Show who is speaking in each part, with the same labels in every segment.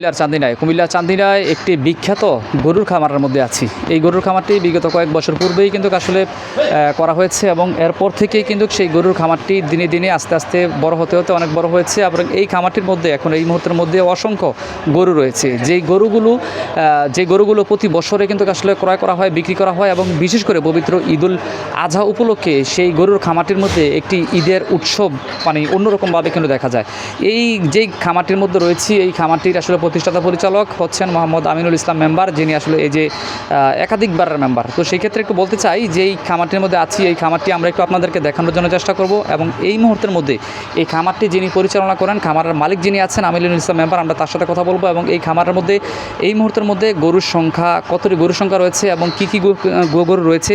Speaker 1: কুমিল্লার চান্দিনায় একটি বিখ্যাত গরুর খামারের মধ্যে আছি। এই গরুর খামারটি বিগত কয়েক বছর পূর্বেই কিন্তু আসলে করা হয়েছে এবং এরপর থেকেই কিন্তু সেই গরুর খামারটি দিনে দিনে আস্তে আস্তে বড় হতে হতে অনেক বড় হয়েছে এবং এই খামারটির মধ্যে এখন এই মুহূর্তের মধ্যে অসংখ্য গরু রয়েছে। যে গরুগুলো প্রতি বছরে কিন্তু আসলে ক্রয় করা হয়, বিক্রি করা হয় এবং বিশেষ করে পবিত্র ঈদুল আজহা উপলক্ষে সেই গরুর খামারটির মধ্যে একটি ঈদের উৎসব অন্যরকমভাবে কিন্তু দেখা যায়। এই যেই খামারটির মধ্যে রয়েছে, এই খামারটির আসলে প্রতিষ্ঠাতা পরিচালক হচ্ছেন মোহাম্মদ আমিনুল ইসলাম মেম্বার, যিনি আসলে এই যে একাধিকবারের মেম্বার। তো সেই ক্ষেত্রে একটু বলতে চাই যে এই খামারটির মধ্যে আছি, এই খামারটি আমরা একটু আপনাদেরকে দেখানোর জন্য চেষ্টা করব এবং এই মুহূর্তের মধ্যে এই খামারটি যিনি পরিচালনা করেন, খামারের মালিক যিনি আছেন আমিনুল ইসলাম মেম্বার, আমরা তার সাথে কথা বলবো এবং এই খামারের মধ্যে এই মুহূর্তের মধ্যে গরুর সংখ্যা, কতটি গরুর সংখ্যা রয়েছে এবং কী কী গরু রয়েছে,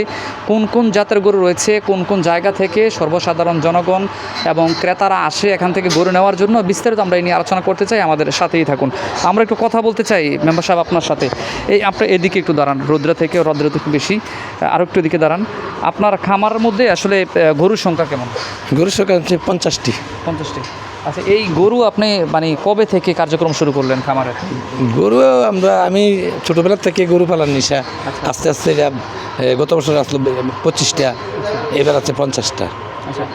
Speaker 1: কোন কোন জাতের গরু রয়েছে, কোন কোন জায়গা থেকে সর্বসাধারণ জনগণ এবং ক্রেতারা আসে এখান থেকে গরু নেওয়ার জন্য, বিস্তারিত আমরা এই নিয়ে আলোচনা করতে চাই। আমাদের সাথেই থাকুন। আমরা একটু কথা বলতে চাই মেম্বার সাহেব আপনার সাথে। এই আপনার এদিকে একটু দাঁড়ান, রৌদ্র থেকে একটু বেশি, আরও একটু এদিকে দাঁড়ান। আপনার খামারের মধ্যে আসলে গরুর সংখ্যা কেমন?
Speaker 2: গরুর সংখ্যা হচ্ছে 50টি।
Speaker 1: আচ্ছা, এই গরু আপনি কবে থেকে কার্যক্রম শুরু করলেন খামারের?
Speaker 2: গরু আমি ছোটোবেলার থেকে গরু পালার নিশা। আস্তে আস্তে গত বছর আসলো 25টা, এবার আছে 50টা।
Speaker 1: আচ্ছা,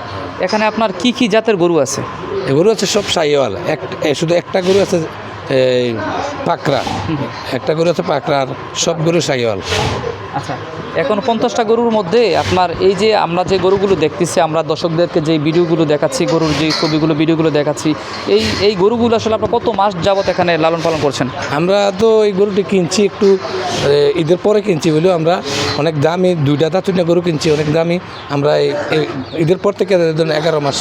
Speaker 1: এখানে আপনার কি কি জাতের গরু আছে?
Speaker 2: গরু আছে সব সাইওয়াল, শুধু একটা গরু আছে পাকড়া, একটা গরু আছে পাকড়া, আর সব গরু সাইওয়াল।
Speaker 1: আচ্ছা, এখন 50টা গরুর মধ্যে আপনার এই যে আমরা যে গরুগুলো দেখতেছি, আমরা দর্শকদেরকে যে ভিডিওগুলো দেখাচ্ছি, গরুর যে ছবিগুলো ভিডিওগুলো দেখাচ্ছি, এই গরুগুলো আসলে আপনার কত মাস যাবত এখানে লালন পালন করছেন?
Speaker 2: আমরা তো এই গরুটি কিনছি একটু ঈদের পরে কিনছি বলেও আমরা অনেক দামি, 2টা দাঁতুনা গরু কিনছি অনেক দামি। আমরা এই ঈদের পর থেকে 11 মাস,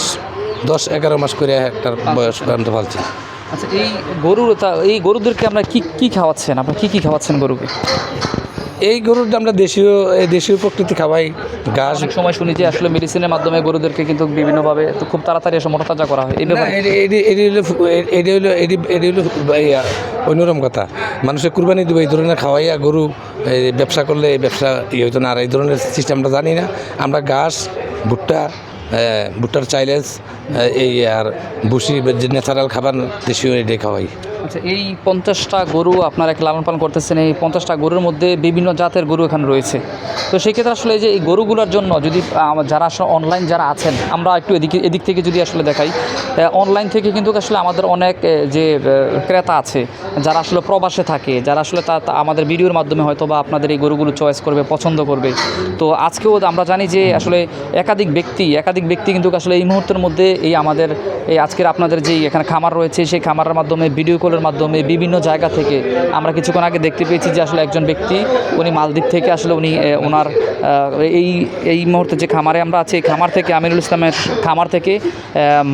Speaker 2: 10-11 মাস করে একটা বয়স আনতে পারছি।
Speaker 1: আচ্ছা, এই গরুদেরকে আমরা কি খাওয়াচ্ছেন? আপনার কি খাওয়াচ্ছেন গরুকে?
Speaker 2: এই গরুর আমরা দেশীয় প্রকৃতি খাওয়াই, ঘাস।
Speaker 1: অনেক সময় শুনি যে আসলে মেডিসিনের মাধ্যমে গরুদেরকে কিন্তু বিভিন্নভাবে খুব তাড়াতাড়ি এসে মোটা তাজা করা হয়।
Speaker 2: এটি হলো অন্যরকম কথা। মানুষের কুরবানি দেবে এই ধরনের খাওয়াইয়া গরু ব্যবসা করলে এই ব্যবসা হইতো না। আর এই ধরনের সিস্টেমটা জানি না আমরা। ঘাস, ভুট্টার চাইলেজ, এই আর ভুসি, যে ন্যাচারাল খাবার দেশীয় এটাই খাওয়াই।
Speaker 1: আচ্ছা, এই 50টা গরু আপনারা লালন পালন করতেছেন, এই 50টা গরুর মধ্যে বিভিন্ন জাতের গরু এখানে রয়েছে। তো সেক্ষেত্রে আসলে যে এই গরুগুলোর জন্য যদি যারা আসলে অনলাইন যারা আছেন, আমরা একটু এদিক থেকে যদি আসলে দেখাই, অনলাইন থেকে কিন্তু আসলে আমাদের অনেক যে ক্রেতা আছে যারা আসলে প্রবাসে থাকে, যারা আসলে আমাদের ভিডিওর মাধ্যমে হয়তো বা আপনাদের এই গরুগুলো চয়েস করবে, পছন্দ করবে। তো আজকেও আমরা জানি যে আসলে একাধিক ব্যক্তি কিন্তু আসলে এই মুহূর্তের মধ্যে এই আজকের আপনাদের যেই এখানে খামার রয়েছে, সেই খামারের মাধ্যমে, ভিডিও কলের মাধ্যমে বিভিন্ন জায়গা থেকে আমরা কিছুক্ষণ আগে দেখতে পেয়েছি যে আসলে একজন ব্যক্তি, উনি মালদ্বীপ থেকে আসলে ওনার এই মুহূর্তে যে খামারে আমরা আছি, এই খামার থেকে, আমিনুল ইসলামের খামার থেকে,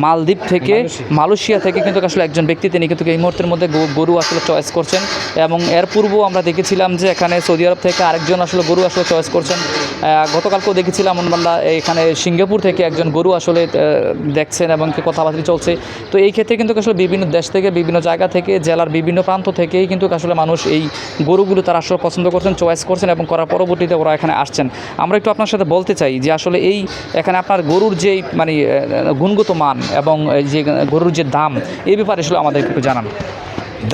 Speaker 1: মালদ্বীপ থেকে, মালয়েশিয়া থেকে কিন্তু আসলে একজন ব্যক্তি, তিনি কিন্তু এই মুহূর্তের মধ্যে গরু আসলে চয়েস করছেন। এবং এর পূর্বেও আমরা দেখেছিলাম যে এখানে সৌদি আরব থেকে আরেকজন আসলে গরু আসলে চয়েস করছেন। গতকালকেও দেখেছিলাম এখানে সিঙ্গাপুর থেকে একজন গরু আসলে দেখছেন এবং কথাবার্তা চলছে। তো এই ক্ষেত্রে কিন্তু আসলে বিভিন্ন দেশ থেকে, বিভিন্ন জায়গা থেকে, জেলার বিভিন্ন প্রান্ত থেকেই কিন্তু আসলে মানুষ এই গরুগুলো তারা আসলে পছন্দ করছেন, চয়েস করছেন এবং করার পরবর্তীতে ওরা এখানে আসছেন। আমরা একটু আপনার সাথে বলতে চাই যে আসলে এখানে আপনার গরুর যেই গুণগত মান এবং যে গরুর যে দাম, এই ব্যাপারে আসলে আমাদের একটু জানান।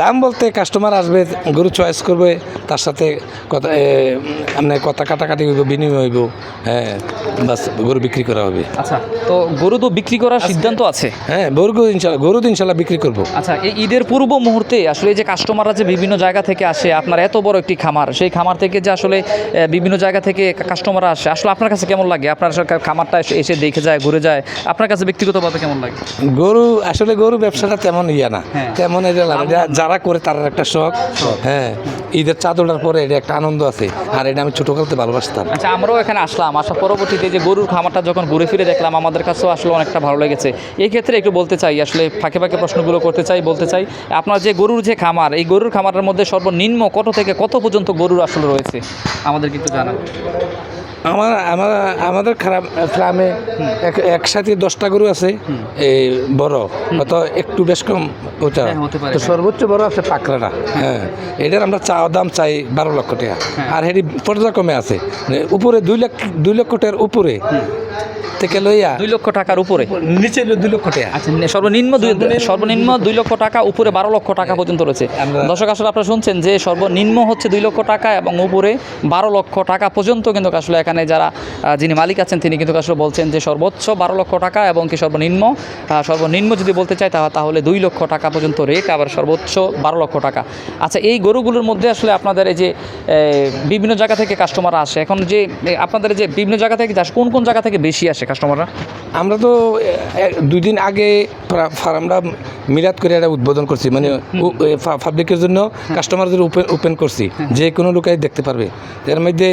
Speaker 2: দাম বলতে কাস্টমার আসবে, গরু চয়েস করবে, তার সাথে কথা কাটাকাটি হইব, বিনিময় হইব, হ্যাঁ, বাস গরু বিক্রি করা হবে।
Speaker 1: আচ্ছা, তো গরু তো বিক্রি করার সিদ্ধান্ত আছে?
Speaker 2: হ্যাঁ, গরু তো ইনশাল্লাহ বিক্রি করবো।
Speaker 1: আচ্ছা, এই ঈদের পূর্ব মুহূর্তে আসলে যে কাস্টমাররা যে বিভিন্ন জায়গা থেকে আসে, আপনার এত বড় একটি খামার, সেই খামার থেকে যে আসলে বিভিন্ন জায়গা থেকে কাস্টমাররা আসে, আসলে আপনার কাছে কেমন লাগে? আপনার খামারটা এসে দেখে যায়, ঘুরে যায়, আপনার কাছে ব্যক্তিগতভাবে কেমন লাগে?
Speaker 2: গরু ব্যবসাটা তেমন না, তেমন যারা করে তার একটা শখ। হ্যাঁ, ঈদের চাঁদোড়ার পরে এটা একটা আনন্দ আছে, আর এটা আমি ছোটকালতে ভালোবাসতাম।
Speaker 1: আচ্ছা, আমরাও এখানে আসলাম, আসার পরবর্তীতে যে গরুর খামারটা যখন ঘুরে ফিরে দেখলাম, আমাদের কাছেও আসলে অনেকটা ভালো লেগেছে। এই ক্ষেত্রে একটু বলতে চাই, আসলে ফাঁকে প্রশ্নগুলো বলতে চাই, আপনার যে গরুর যে খামার, এই গরুর খামারের মধ্যে সর্বনিম্ন কত থেকে কত পর্যন্ত গরুর আসলে রয়েছে আমাদেরকে একটু জানান।
Speaker 2: আমাদের খারাপ ফার্মে একসাথে 10টা গরু আছে এই বড় হয়তো একটু বেশ কম ওটা
Speaker 1: হ্যাঁ, হতে পারে,
Speaker 2: তো
Speaker 1: হ্যাঁ।
Speaker 2: সর্বোচ্চ বড় আছে পাকড়াটা হ্যাঁ এটার আমরা দাম চাই 12 লক্ষ টাকা আর এটি পর্যায়ক্রমে আছে উপরে 2 লক্ষ টাকার উপরে থেকে লইয়া
Speaker 1: 2 লক্ষ টাকার উপরে,
Speaker 2: নিচে 2 লক্ষ টাকা
Speaker 1: আচ্ছা সর্বনিম্ন 2 লক্ষ টাকা, উপরে 12 লক্ষ টাকা পর্যন্ত রয়েছে। দর্শক আসলে আপনারা শুনছেন যে সর্বনিম্ন হচ্ছে 2 লক্ষ টাকা এবং উপরে 12 লক্ষ টাকা পর্যন্ত কিন্তু আসলে এখানে যারা যিনি মালিক আছেন তিনি কিন্তু আসলে বলছেন যে সর্বোচ্চ 12 লক্ষ টাকা এবং কি সর্বনিম্ন যদি বলতে চাই তাহলে 2 লক্ষ টাকা পর্যন্ত রেট, আবার সর্বোচ্চ 12 লক্ষ টাকা। আচ্ছা, এই গরুগুলোর মধ্যে আসলে আপনাদের এই যে বিভিন্ন জায়গা থেকে কাস্টমার আসে, এখন যে আপনাদের যে বিভিন্ন জায়গা থেকে কোন জায়গা থেকে বেশি আসে কাস্টমাররা?
Speaker 2: আমরা তো 2 দিন আগে ফার্মটা মিলাদ করে একটা উদ্বোধন করছি, মানে পাবলিকের জন্য কাস্টমারদের ওপেন করছি, যে কোনো লোকাই দেখতে পারবে। এর মধ্যে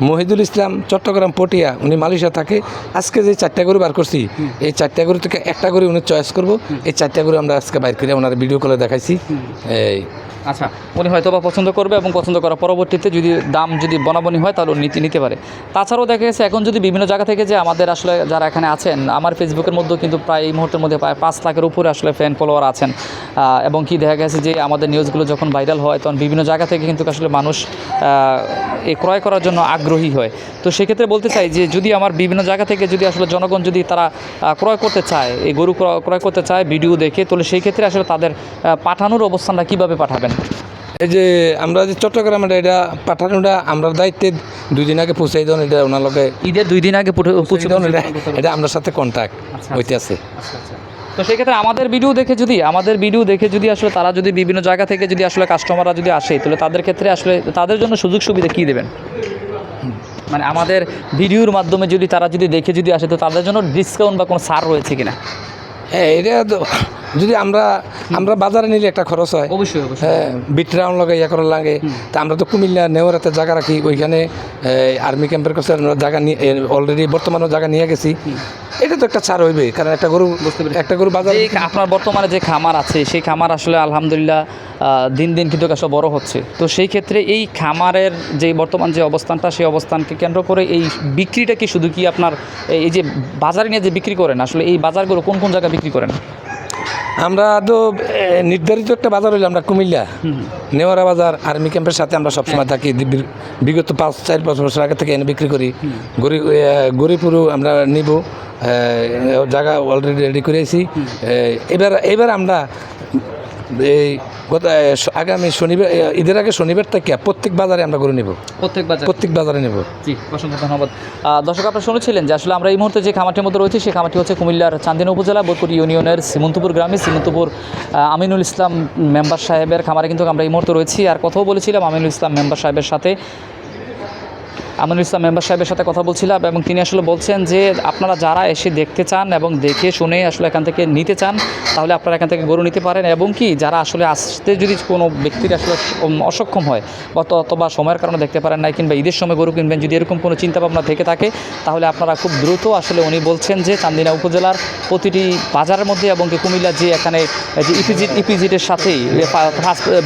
Speaker 2: মহিদুল ইসলাম চট্টগ্রাম পটিয়া, উনি মালয়েশিয়া থাকে। আজকে যে 4টা গরু বার করছি, এই 4টা গরু থেকে একটা গরু উনি চয়েস করবো। এই 4টা গরু আমরা আজকে বাইর করে ওনার ভিডিও কলে দেখাইছি। এই
Speaker 1: আচ্ছা, উনি হয়তো বা পছন্দ করবে এবং পছন্দ করার পরবর্তীতে যদি দাম যদি বনাবনি হয় তাহলে উনি নিতে পারে। তাছাড়াও দেখা গেছে এখন যদি বিভিন্ন জায়গা থেকে যে আমাদের আসলে যারা এখানে আছেন, আমার ফেসবুকের মধ্যেও কিন্তু প্রায় এই মুহূর্তের মধ্যে প্রায় 5 লাখের উপরে আসলে ফ্যান ফলোয়ার আছেন, এবং কি দেখা গেছে যে আমাদের নিউজগুলো যখন ভাইরাল হয় তখন বিভিন্ন জায়গা থেকে কিন্তু আসলে মানুষ এই ক্রয় করার জন্য আগ্রহী হয়। তো সেক্ষেত্রে বলতে চাই যে যদি আমার বিভিন্ন জায়গা থেকে যদি আসলে জনগণ যদি তারা ক্রয় করতে চায়, এই গরু ক্রয় করতে চায় ভিডিও দেখে, তাহলে সেই ক্ষেত্রে আসলে তাদের পাঠানোর অবস্থানটা কীভাবে পাঠাবেন?
Speaker 2: এই যে আমরা যে চট্টগ্রামে এটা পাঠানোটা আমরা দায়িত্বে 2 দিন আগে পৌঁছাই দেন, এটা ওনার লগে
Speaker 1: ঈদের 2 দিন আগে পৌঁছে দেন,
Speaker 2: এটা আমার সাথে কন্ট্যাক্ট হইতে আছে।
Speaker 1: তো সেই ক্ষেত্রে আমাদের ভিডিও দেখে যদি আসলে তারা যদি বিভিন্ন জায়গা থেকে যদি আসলে কাস্টমাররা যদি আসে, তাহলে তাদের ক্ষেত্রে আসলে তাদের জন্য সুযোগ সুবিধা কী দেবেন? মানে আমাদের ভিডিওর মাধ্যমে যদি তারা যদি দেখে যদি আসে, তো তাদের জন্য ডিসকাউন্ট বা কোনো ছাড় রয়েছে কিনা?
Speaker 2: হ্যাঁ, এটা যদি আমরা বাজারে নিলে একটা খরচ হয়
Speaker 1: অবশ্যই।
Speaker 2: হ্যাঁ, বিটরাউন লাগে ইয়া করার লাগে। তা আমরা তো কুমিল্লা নেওয়ারাতে জায়গা রাখি, ওইখানে আর্মি ক্যাম্পের কাছে জায়গা নিয়ে অলরেডি বর্তমানে জায়গা নিয়ে গেছি। এটা তো একটা ছাড় হইবে, কারণ একটা গরু বাজারে
Speaker 1: আপনার বর্তমানে যে খামার আছে সেই খামার আসলে আলহামদুলিল্লাহ দিন দিন কিন্তু আসলে বড় হচ্ছে। তো সেই ক্ষেত্রে এই খামারের যে বর্তমান যে অবস্থানটা, সেই অবস্থানকে কেন্দ্র করে এই বিক্রিটা কি শুধু কি আপনার এই যে বাজারে নিয়ে যে বিক্রি করেন, আসলে এই বাজারগুলো কোন জায়গায় বিক্রি করেন?
Speaker 2: আমরা তো নির্ধারিত একটা বাজার হইলে আমরা কুমিল্লা নেওয়ারা বাজার আর্মি ক্যাম্পের সাথে আমরা সবসময় থাকি। বিগত 5-4-5 বছর আগে থেকে এনে বিক্রি করি। গরিপুরও আমরা নিব, জায়গা অলরেডি রেডি করেছি। এবার আমরা এই আগামী শনিবার, ঈদের আগে শনিবার থেকে প্রত্যেক বাজারে আমরা গরু নেব, প্রত্যেক বাজারে নেব।
Speaker 1: জি, অসংখ্য ধন্যবাদ। দর্শক, আপনারা শুনেছিলেন যে আসলে আমরা এই মুহূর্তে যে খামারটির মধ্যে রয়েছে সেই খামারটি হচ্ছে কুমিল্লার চান্দিনা উপজেলা বোরপুর ইউনিয়নের সিমন্তপুর গ্রামে সিমন্তপুর আমিনুল ইসলাম মেম্বার সাহেবের খামারে কিন্তু আমরা এই মুহূর্তে রয়েছি। আর কথাও বলেছিলাম আমিনুল ইসলাম মেম্বার সাহেবের সাথে কথা বলছিলাম, এবং তিনি আসলে বলছেন যে আপনারা যারা এসে দেখতে চান এবং দেখে শুনে আসলে এখান থেকে নিতে চান, তাহলে আপনারা এখান থেকে গরু নিতে পারেন। এবং কি যারা আসলে আসতে যদি কোনো ব্যক্তির আসলে অসক্ষম হয় অথবা সময়ের কারণে দেখতে পারেন না, কিংবা ঈদের সময় গরু কিনবেন, যদি এরকম কোনো চিন্তাভাবনা থেকে থাকে, তাহলে আপনারা খুব দ্রুত আসলে উনি বলছেন যে চান্দিনা উপজেলার প্রতিটি বাজারের মধ্যে এবং কি কুমিল্লা যে এখানে যে ইপিজিটের সাথেই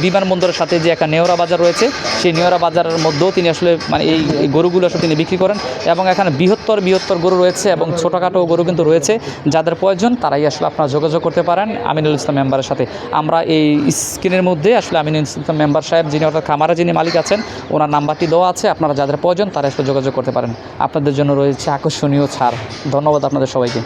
Speaker 1: বিমানবন্দরের সাথে যে একটা নেওরা বাজার রয়েছে, সেই নেওরা বাজারের মধ্যেও তিনি আসলে মানে এই গরুগুলো আসলে তিনি বিক্রি করেন। এবং এখানে বৃহত্তর গরু রয়েছে এবং ছোটোখাটো গরু কিন্তু রয়েছে। যাদের প্রয়োজন তারাই আসলে আপনারা যোগাযোগ করতে পারেন আমিনুল ইসলাম মেম্বারের সাথে। আমরা এই স্ক্রিনের মধ্যে আসলে আমিনুল ইসলাম মেম্বার সাহেব যিনি, অর্থাৎ খামারে যিনি মালিক আছেন, ওনার নাম্বারটি দেওয়া আছে। আপনারা যাদের প্রয়োজন তারা আসলে যোগাযোগ করতে পারেন। আপনাদের জন্য রয়েছে আকর্ষণীয় ছাড়। ধন্যবাদ আপনাদের সবাইকে।